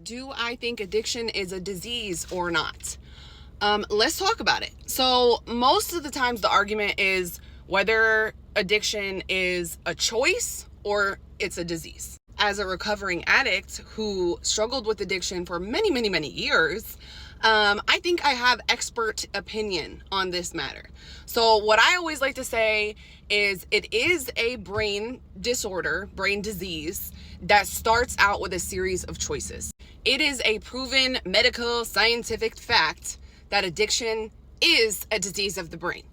do I think addiction is a disease or not? Let's talk about it. So most of the times the argument is whether addiction is a choice or it's a disease. As a recovering addict who struggled with addiction for many, many, many years, I think I have expert opinion on this matter. So what I always like to say is it is a brain disorder, brain disease that starts out with a series of choices. It is a proven medical scientific fact that addiction is a disease of the brain.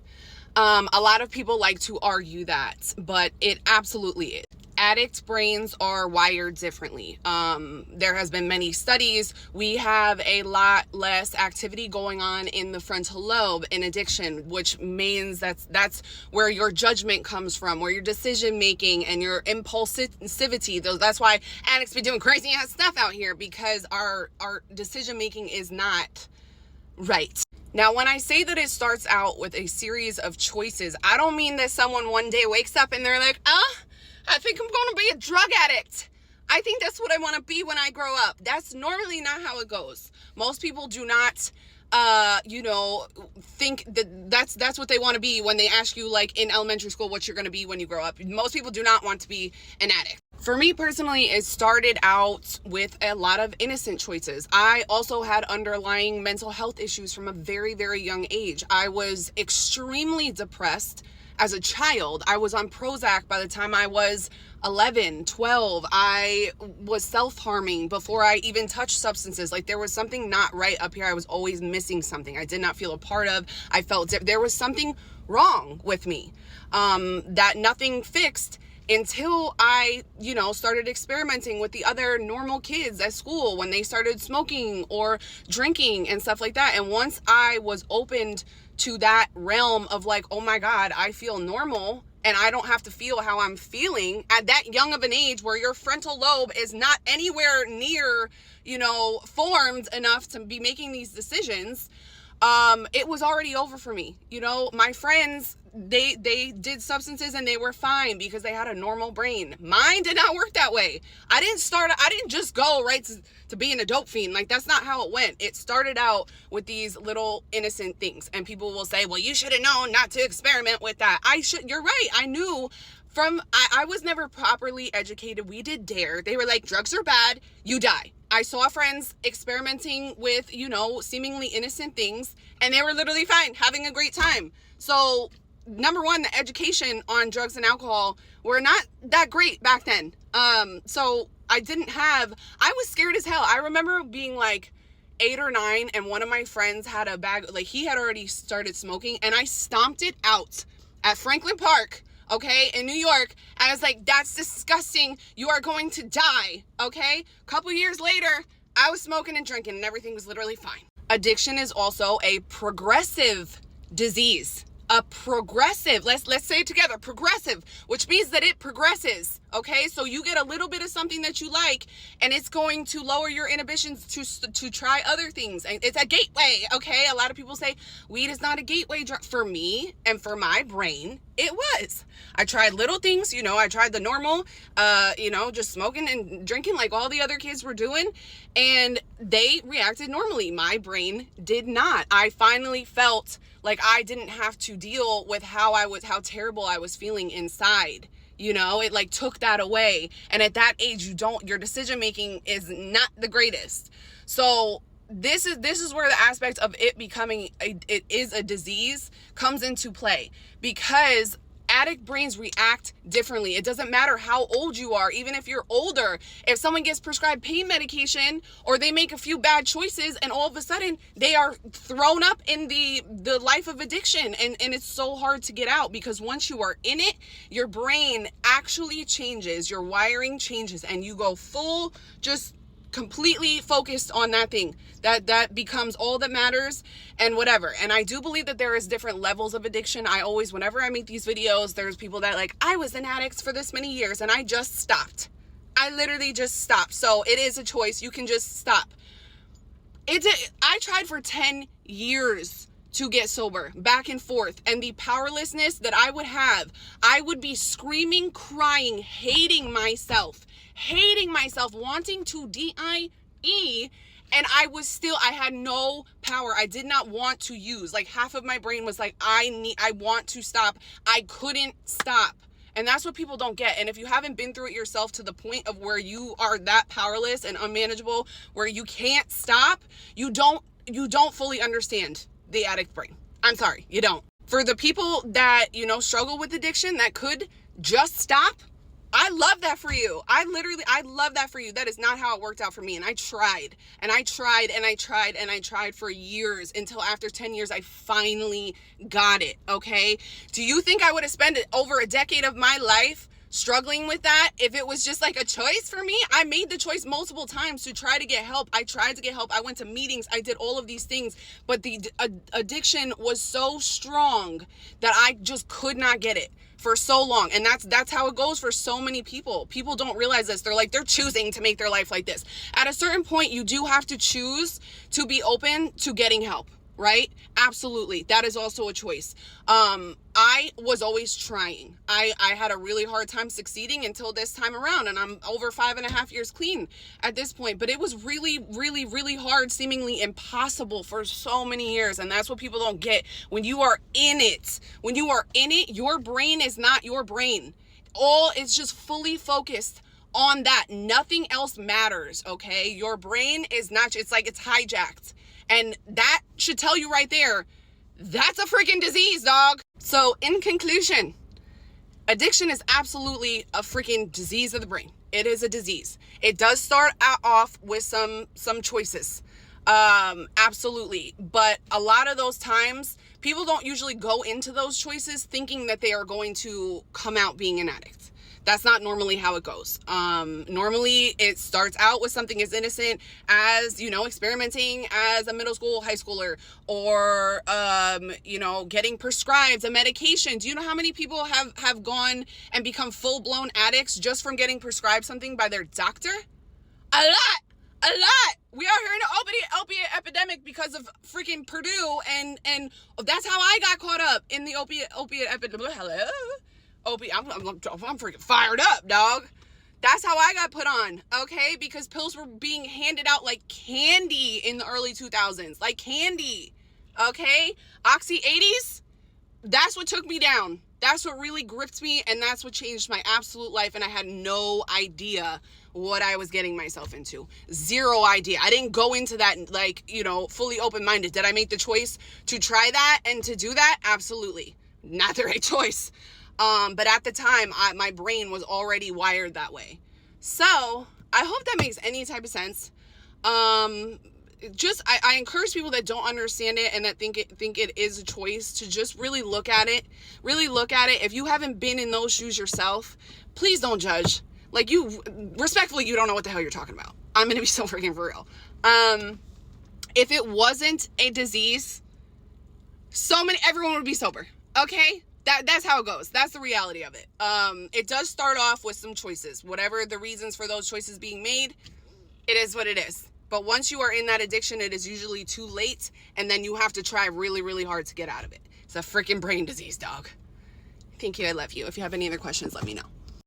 A lot of people like to argue that, but it absolutely is. Addict brains are wired differently. There has been many studies. We have a lot less activity going on in the frontal lobe in addiction, which means that's where your judgment comes from, where your decision making and your impulsivity. That's why addicts be doing crazy ass stuff out here, because our decision making is not right. Now, when I say that it starts out with a series of choices, I don't mean that someone one day wakes up and they're like, I think I'm going to be a drug addict. I think that's what I want to be when I grow up. That's normally not how it goes. Most people do not, think that's what they want to be when they ask you, like in elementary school, what you're going to be when you grow up. Most people do not want to be an addict. For me personally, it started out with a lot of innocent choices. I also had underlying mental health issues from a very, very young age. I was extremely depressed as a child. I was on Prozac by the time I was 11, 12. I was self-harming before I even touched substances. Like, there was something not right up here. I was always missing something I did not feel a part of. I felt there was something wrong with me that nothing fixed until I, started experimenting with the other normal kids at school when they started smoking or drinking and stuff like that. And once I was opened to that realm of like, oh my God, I feel normal and I don't have to feel how I'm feeling at that young of an age where your frontal lobe is not anywhere near, formed enough to be making these decisions. It was already over for me. My friends, they did substances and they were fine because they had a normal brain. Mine did not work that way. I didn't just go right to being a dope fiend. Like, that's not how it went. It started out with these little innocent things, and people will say, well, you should have known not to experiment with that. You're right. I knew I was never properly educated. We did DARE. They were like, drugs are bad, you die. I saw friends experimenting with, seemingly innocent things, and they were literally fine, having a great time. So, number one, the education on drugs and alcohol were not that great back then. So I was scared as hell. I remember being like 8 or 9, and one of my friends had a bag, like he had already started smoking, and I stomped it out at Franklin Park, okay, in New York. And I was like, that's disgusting. You are going to die, okay? A couple years later, I was smoking and drinking and everything was literally fine. Addiction is also a progressive disease. A progressive, let's say it together, progressive, which means that it progresses, okay? So you get a little bit of something that you like, and it's going to lower your inhibitions to try other things. And it's a gateway, okay? A lot of people say weed is not a gateway drug. For me and for my brain, it was. I tried little things, I tried the normal, just smoking and drinking like all the other kids were doing, and they reacted normally. My brain did not. I finally felt like I didn't have to deal with how terrible I was feeling inside. It like took that away. And at that age, your decision making is not the greatest. So this is where the aspect of it becoming it is a disease comes into play, because addict brains react differently. It doesn't matter how old you are. Even if you're older, if someone gets prescribed pain medication or they make a few bad choices and all of a sudden they are thrown up in the life of addiction, and it's so hard to get out, because once you are in it, your brain actually changes, your wiring changes, and you go full just completely focused on that thing. That becomes all that matters and whatever. And I do believe that there is different levels of addiction. Whenever I make these videos, there's people that like, I was an addict for this many years and I just stopped. I literally just stopped. So it is a choice. You can just stop. I tried for 10 years to get sober, back and forth, and the powerlessness that I would have, I would be screaming, crying, hating myself, wanting to E, and I had no power. I did not want to use. Like, half of my brain was like, I want to stop. I couldn't stop. And that's what people don't get. And if you haven't been through it yourself to the point of where you are that powerless and unmanageable, where you can't stop, you don't fully understand the addict brain. I'm sorry, you don't. For the people that, struggle with addiction that could just stop, I love that for you. I love that for you. That is not how it worked out for me. And I tried and I tried and I tried and I tried for years until after 10 years, I finally got it. Okay. Do you think I would have spent over a decade of my life struggling with that if it was just like a choice for me? I made the choice multiple times to try to get help. I tried to get help. I went to meetings. I did all of these things, but the addiction was so strong that I just could not get it for so long. And that's how it goes for so many people. People don't realize this. They're choosing to make their life like this. At a certain point, you do have to choose to be open to getting help, right? Absolutely. That is also a choice. I was always trying. I had a really hard time succeeding until this time around, and I'm over 5.5 years clean at this point. But it was really, really, really hard, seemingly impossible for so many years. And that's what people don't get. When you are in it, your brain is not your brain. It's just fully focused on that. Nothing else matters, okay? Your brain is not, it's like it's hijacked. And that should tell you right there, that's a freaking disease, dog. So in conclusion, addiction is absolutely a freaking disease of the brain. It is a disease. It does start off with some choices. Absolutely. But a lot of those times, people don't usually go into those choices thinking that they are going to come out being an addict. That's not normally how it goes. Normally it starts out with something as innocent as, experimenting as a middle school, high schooler, or, getting prescribed a medication. Do you know how many people have gone and become full-blown addicts just from getting prescribed something by their doctor? A lot. We are here in the opiate epidemic because of freaking Purdue, and that's how I got caught up in the opiate epidemic. Hello? I'm freaking fired up, dog. That's how I got put on, okay? Because pills were being handed out like candy in the early 2000s. Like candy, okay? Oxy 80s, that's what took me down. That's what really gripped me, and that's what changed my absolute life, and I had no idea what I was getting myself into. Zero idea. I didn't go into that, fully open-minded. Did I make the choice to try that and to do that? Absolutely. Not the right choice. But at the time, my brain was already wired that way. So I hope that makes any type of sense. I encourage people that don't understand it and that think it is a choice to just really look at it. If you haven't been in those shoes yourself, please don't judge. Respectfully, you don't know what the hell you're talking about. I'm going to be so freaking for real. If it wasn't a disease, everyone would be sober. Okay? That's how it goes. That's the reality of it. It does start off with some choices. Whatever the reasons for those choices being made, it is what it is. But once you are in that addiction, it is usually too late, and then you have to try really, really hard to get out of it. It's a freaking brain disease, dog. Thank you. I love you. If you have any other questions, let me know.